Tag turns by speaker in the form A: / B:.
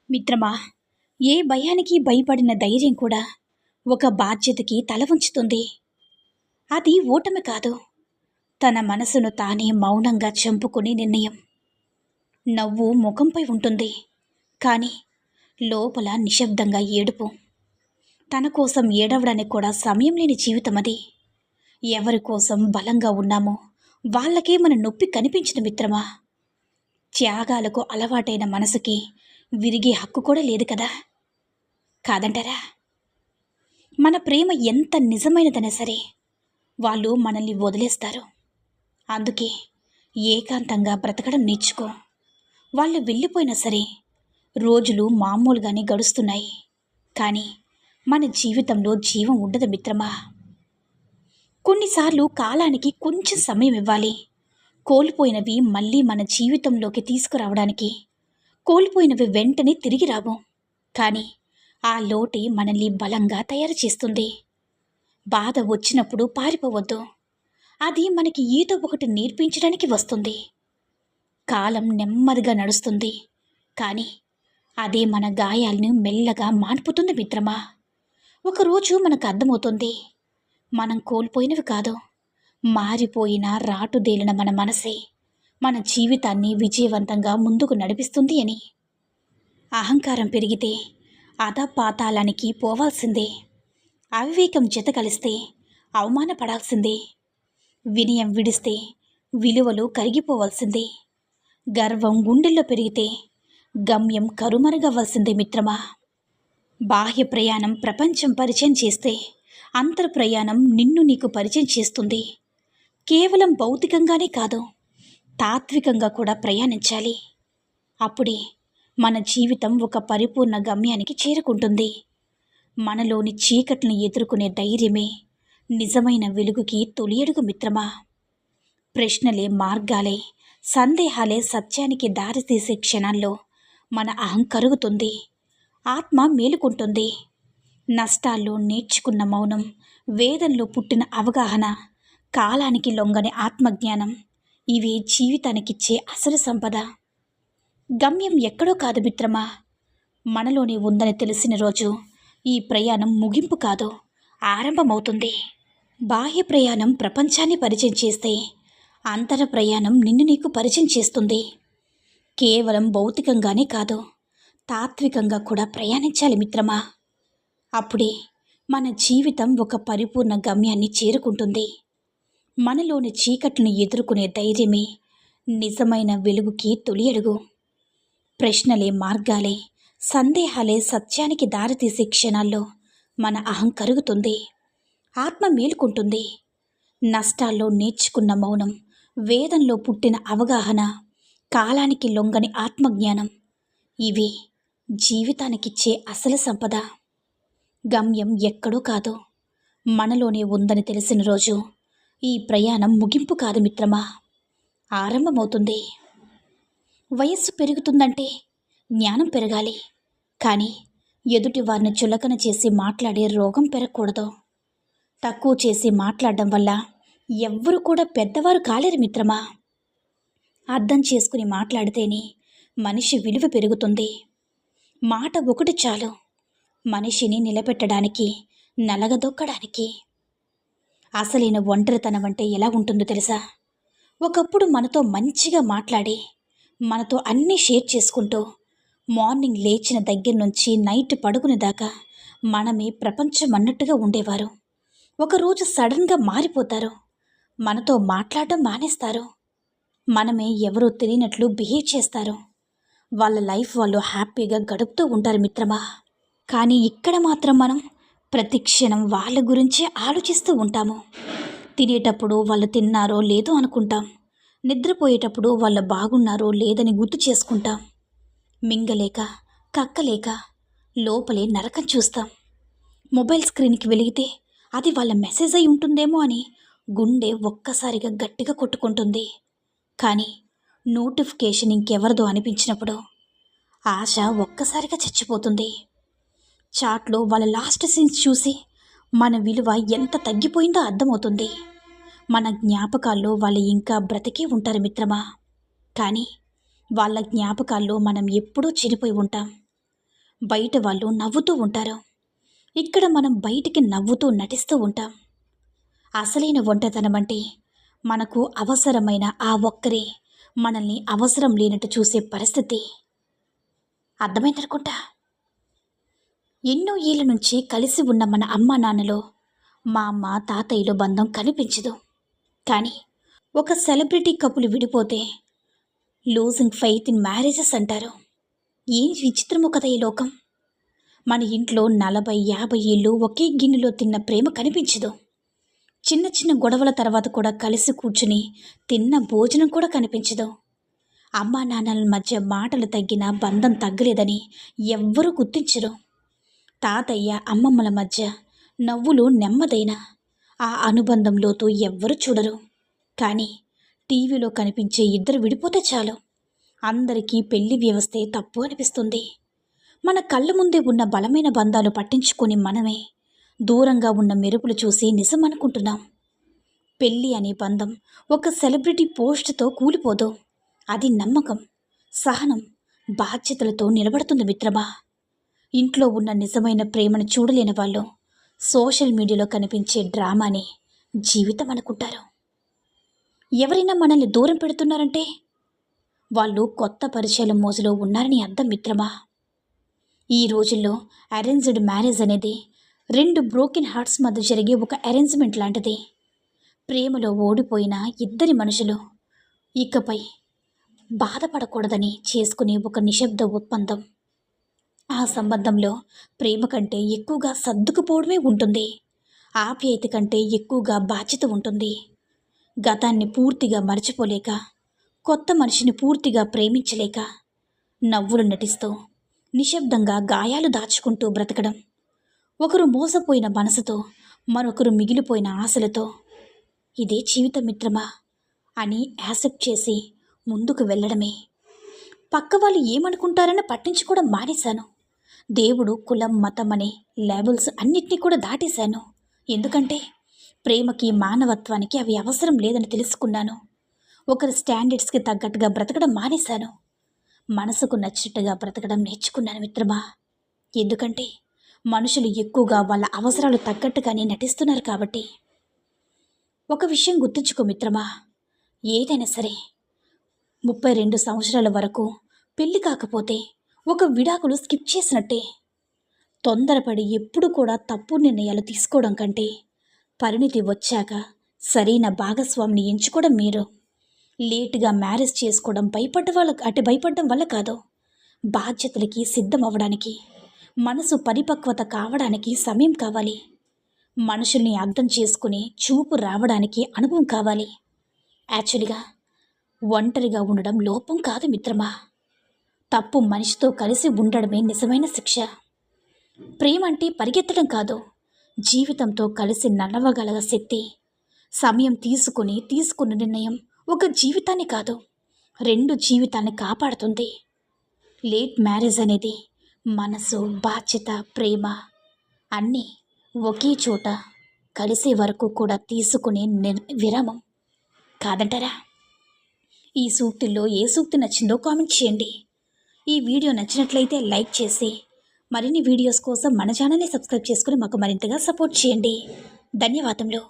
A: మిత్రమా, ఏ భయానికి భయపడిన ధైర్యం కూడా ఒక బాధ్యతకి తల వంచుతుంది. అది ఓటమి కాదు, తన మనసును తానే మౌనంగా చంపుకునే నిర్ణయం. నవ్వు ముఖంపై ఉంటుంది, కానీ లోపల నిశ్శబ్దంగా ఏడుపు. తన కోసం ఏడవడానికి కూడా సమయం లేని జీవితం అది. ఎవరి కోసం బలంగా ఉన్నామో వాళ్ళకే మన నొప్పి కనిపించిన మిత్రమా. త్యాగాలకు అలవాటైన మనసుకి విరిగే హక్కు కూడా లేదు కదా, కాదంటారా? మన ప్రేమ ఎంత నిజమైనదనే సరే వాళ్ళు మనల్ని వదిలేస్తారు. అందుకే ఏకాంతంగా బ్రతకడం నేర్చుకో. వాళ్ళు వెళ్ళిపోయినా సరే రోజులు మామూలుగానే గడుస్తున్నాయి, కానీ మన జీవితంలో జీవం ఉండదు మిత్రమా. కొన్నిసార్లు కాలానికి కొంచెం సమయం ఇవ్వాలి. కోల్పోయినవి మళ్ళీ మన జీవితంలోకి తీసుకురావడానికి. కోల్పోయినవి వెంటనే తిరిగి రావు, కానీ ఆ లోటే మనల్ని బలంగా తయారు చేస్తుంది. బాధ వచ్చినప్పుడు పారిపోవద్దు, అది మనకి ఏదో ఒకటి నేర్పించడానికి వస్తుంది. కాలం నెమ్మదిగా నడుస్తుంది, కానీ అదే మన గాయాలను మెల్లగా మాన్పుతుంది మిత్రమా. ఒకరోజు మనకు అర్థమవుతుంది, మనం కోల్పోయినవి కాదు, మారిపోయిన రాటుదేలిన మన మనసే మన జీవితాన్ని విజయవంతంగా ముందుకు నడిపిస్తుంది అని. అహంకారం పెరిగితే అధపాతాళానికి పోవాల్సిందే. అవివేకం జత కలిస్తే అవమానపడాల్సిందే. వినయం విడిస్తే విలువలు కరిగిపోవాల్సిందే. గర్వం గుండెల్లో పెరిగితే గమ్యం కరుమరుగవ్వాల్సిందే మిత్రమా. బాహ్య ప్రయాణం ప్రపంచం పరిచయం చేస్తే అంతర్ ప్రయాణం నిన్ను నీకు పరిచయం చేస్తుంది. కేవలం భౌతికంగానే కాదు, తాత్వికంగా కూడా ప్రయాణించాలి. అప్పుడే మన జీవితం ఒక పరిపూర్ణ గమ్యానికి చేరుకుంటుంది. మనలోని చీకటిని ఎదుర్కొనే ధైర్యమే నిజమైన వెలుగుకి తొలి అడుగు మిత్రమా. ప్రశ్నలే మార్గాలే, సందేహాలే సత్యానికి దారితీసే క్షణాల్లో మన అహం కరుగుతుంది, ఆత్మ మేలుకుంటుంది. నష్టాల్లో నేర్చుకున్న మౌనం, వేదంలో పుట్టిన అవగాహన, కాలానికి లొంగని ఆత్మజ్ఞానం, ఇవి జీవితానికిచ్చే అసలు సంపద. గమ్యం ఎక్కడో కాదు మిత్రమా, మనలోనే ఉందని తెలిసిన రోజు ఈ ప్రయాణం ముగింపు కాదు, ఆరంభమవుతుంది. బాహ్య ప్రయాణం ప్రపంచాన్ని పరిచయం చేస్తే అంతర ప్రయాణం నిన్ను నీకు పరిచయం చేస్తుంది. కేవలం భౌతికంగానే కాదు, తాత్వికంగా కూడా ప్రయాణించాలి మిత్రమా. అప్పుడే మన జీవితం ఒక పరిపూర్ణ గమ్యాన్ని చేరుకుంటుంది. మనలోని చీకట్లను ఎదుర్కొనే ధైర్యమే నిజమైన వెలుగుకి తొలి అడుగు. ప్రశ్నలే మార్గాలే, సందేహాలే సత్యానికి దారితీసే క్షణాల్లో మన అహం కరుగుతుంది, ఆత్మ మేలుకుంటుంది. నష్టాల్లో నేర్చుకున్న మౌనం, వేదంలో పుట్టిన అవగాహన, కాలానికి లొంగని ఆత్మజ్ఞానం, ఇవి జీవితానికిచ్చే అసలు సంపద. గమ్యం ఎక్కడో కాదు, మనలోనే ఉందని తెలిసిన రోజు ఈ ప్రయాణం ముగింపు కాదు మిత్రమా, ఆరంభమవుతుంది. వయస్సు పెరుగుతుందంటే జ్ఞానం పెరగాలి, కానీ ఎదుటి వారిని చులకన చేసి మాట్లాడే రోగం పెరగకూడదు. తక్కువ చేసి మాట్లాడడం వల్ల ఎవ్వరూ కూడా పెద్దవారు కాలేరు మిత్రమా. అర్థం చేసుకుని మాట్లాడితేనే మనిషి విలువ పెరుగుతుంది. మాట ఒకటి చాలు మనిషిని నిలబెట్టడానికి, నలగదొక్కడానికి. అసలైన ఒంటరితనం అంటే ఎలా ఉంటుందో తెలుసా? ఒకప్పుడు మనతో మంచిగా మాట్లాడి, మనతో అన్నీ షేర్ చేసుకుంటూ, మార్నింగ్ లేచిన దగ్గర నుంచి నైట్ పడుకునే దాకా మనమే ప్రపంచం అన్నట్టుగా ఉండేవారు. ఒకరోజు సడన్గా మారిపోతారు, మనతో మాట్లాడడం మానేస్తారు, మనమే ఎవరో తెలియనట్లు బిహేవ్ చేస్తారు. వాళ్ళ లైఫ్ వాళ్ళు హ్యాపీగా గడుపుతూ ఉంటారు మిత్రమా. కానీ ఇక్కడ మాత్రం మనం ప్రతి క్షణం వాళ్ళ గురించే ఆలోచిస్తూ ఉంటాము. తినేటప్పుడు వాళ్ళు తిన్నారో లేదో అనుకుంటాం, నిద్రపోయేటప్పుడు వాళ్ళు బాగున్నారో లేదని గుర్తు చేసుకుంటాం. మింగలేక కక్కలేక లోపలే నరకం చూస్తాం. మొబైల్ స్క్రీన్కి వెలిగితే అది వాళ్ళ మెసేజ్ అయి ఉంటుందేమో అని గుండె ఒక్కసారిగా గట్టిగా కొట్టుకుంటుంది. కానీ నోటిఫికేషన్ ఇంకెవరిదో అనిపించినప్పుడు ఆశ ఒక్కసారిగా చచ్చిపోతుంది. చాట్లో వాళ్ళ లాస్ట్ సీన్స్ చూసి మన విలువ ఎంత తగ్గిపోయిందో అర్థమవుతుంది. మన జ్ఞాపకాల్లో వాళ్ళు ఇంకా బ్రతికే ఉంటారు మిత్రమా, కానీ వాళ్ళ జ్ఞాపకాల్లో మనం ఎప్పుడూ చనిపోయి ఉంటాం. బయట వాళ్ళు నవ్వుతూ ఉంటారు. ఇక్కడ మనం బయటికి నవ్వుతూ నటిస్తూ ఉంటాం. అసలైన ఒంటరితనం అంటే మనకు అవసరమైన ఆ ఒక్కరే మనల్ని అవసరం లేనట్టు చూసే పరిస్థితి. అర్థమైందనుకుంటా. ఎన్నో ఏళ్ల నుంచి కలిసి ఉన్న మన అమ్మ నాన్నలో మా అమ్మ తాతయ్యలో బంధం కనిపించదు. కానీ ఒక సెలబ్రిటీ కపుల్ విడిపోతే లూజింగ్ ఫెయిత్ ఇన్ మ్యారేజెస్ అంటారు. ఏం విచిత్రమో కదా ఈ లోకం. మన ఇంట్లో 40-50 ఏళ్ళు ఒకే గిన్నెలో తిన్న ప్రేమ కనిపించదు. చిన్న చిన్న గొడవల తర్వాత కూడా కలిసి కూర్చుని తిన్న భోజనం కూడా కనిపించదు. అమ్మా నాన్నల మధ్య మాటలు తగ్గినా బంధం తగ్గలేదని ఎవ్వరూ గుర్తించరు. తాతయ్య అమ్మమ్మల మధ్య నవ్వులు నెమ్మదైన ఆ అనుబంధం లోతు ఎవ్వరూ చూడరు. కానీ టీవీలో కనిపించే ఇద్దరు విడిపోతే చాలు అందరికీ పెళ్లి వ్యవస్థే తప్పు అనిపిస్తుంది. మన కళ్ళ ముందే ఉన్న బలమైన బంధాలు పట్టించుకొని మనమే దూరంగా ఉన్న మెరుపులు చూసి నిజం అనుకుంటున్నాం. పెళ్ళి అనే బంధం ఒక సెలబ్రిటీ పోస్ట్తో కూలిపోదు. అది నమ్మకం, సహనం, బాధ్యతలతో నిలబడుతుంది మిత్రమా. ఇంట్లో ఉన్న నిజమైన ప్రేమను చూడలేని వాళ్ళు సోషల్ మీడియాలో కనిపించే డ్రామాని జీవితం అనుకుంటారు. ఎవరైనా మనల్ని దూరం పెడుతున్నారంటే వాళ్ళు కొత్త పరిచయాల మోజులో ఉన్నారని అర్థం మిత్రమా. ఈ రోజుల్లో అరేంజ్డ్ మ్యారేజ్ అనేది 2 బ్రోకెన్ హార్ట్స్ మధ్య జరిగే ఒక అరేంజ్మెంట్ లాంటిది. ప్రేమలో ఓడిపోయిన ఇద్దరి మనుషులు ఇకపై బాధపడకూడదని చేసుకునే ఒక నిశ్శబ్ద ఒప్పందం. ఆ సంబంధంలో ప్రేమ కంటే ఎక్కువగా సర్దుకుపోవడమే ఉంటుంది. ఆప్యాయత కంటే ఎక్కువగా బాధ్యత ఉంటుంది. గతాన్ని పూర్తిగా మర్చిపోలేక, కొత్త మనిషిని పూర్తిగా ప్రేమించలేక, నవ్వులు నటిస్తూ నిశ్శబ్దంగా గాయాలు దాచుకుంటూ బ్రతకడం. ఒకరు మోసపోయిన మనసుతో, మరొకరు మిగిలిపోయిన ఆశలతో. ఇదే జీవిత మిత్రమా అని యాక్సెప్ట్ చేసి ముందుకు వెళ్ళడమే. పక్క వాళ్ళు ఏమనుకుంటారని పట్టించుకోవడం మానేశాను. దేవుడు, కులం, మతం అనే లేబుల్స్ అన్నిటినీ కూడా దాటేశాను. ఎందుకంటే ప్రేమకి, మానవత్వానికి అవి అవసరం లేదని తెలుసుకున్నాను. ఒకరి స్టాండర్డ్స్కి తగ్గట్టుగా బ్రతకడం మానేశాను. మనసుకు నచ్చినట్టుగా బ్రతకడం నేర్చుకున్నాను మిత్రమా. ఎందుకంటే మనుషులు ఎక్కువగా వాళ్ళ అవసరాలు తగ్గట్టుగానే నటిస్తున్నారు కాబట్టి. ఒక విషయం గుర్తుంచుకో మిత్రమా, ఏదైనా సరే 32 సంవత్సరాల వరకు పెళ్లి కాకపోతే ఒక విడాకులు స్కిప్ చేసినట్టే. తొందరపడి ఎప్పుడు కూడా తప్పు నిర్ణయాలు తీసుకోవడం కంటే పరిణితి వచ్చాక సరైన భాగస్వామిని ఎంచుకోవడం మీరు. లేటుగా మ్యారేజ్ చేసుకోవడం భయపడడం వల్ల కాదు, బాధ్యతలకి సిద్ధం అవ్వడానికి, మనసు పరిపక్వత కావడానికి సమయం కావాలి. మనుషుల్ని అర్థం చేసుకుని చూపు రావడానికి అనుభవం కావాలి. యాక్చువల్గా ఒంటరిగా ఉండడం లోపం కాదు మిత్రమా. తప్పు మనిషితో కలిసి ఉండడమే నిజమైన శిక్ష. ప్రేమ అంటే పరిగెత్తడం కాదు, జీవితంతో కలిసి నడవగల శక్తి. సమయం తీసుకున్న నిర్ణయం ఒక జీవితాన్ని కాదు, 2 జీవితాన్ని కాపాడుతుంది. లేట్ మ్యారేజ్ అనేది మనసు, బాధ్యత, ప్రేమ అన్నీ ఒకే చోట కలిసే వరకు కూడా తీసుకునే విరామం కాదంటారా. ఈ సూక్తుల్లో ఏ సూక్తి నచ్చిందో కామెంట్ చేయండి. ఈ వీడియో నచ్చినట్లయితే లైక్ చేసి మరిన్ని వీడియోస్ కోసం మన ఛానల్ని సబ్స్క్రైబ్ చేసుకుని మాకు మరింతగా సపోర్ట్ చేయండి. ధన్యవాదములు.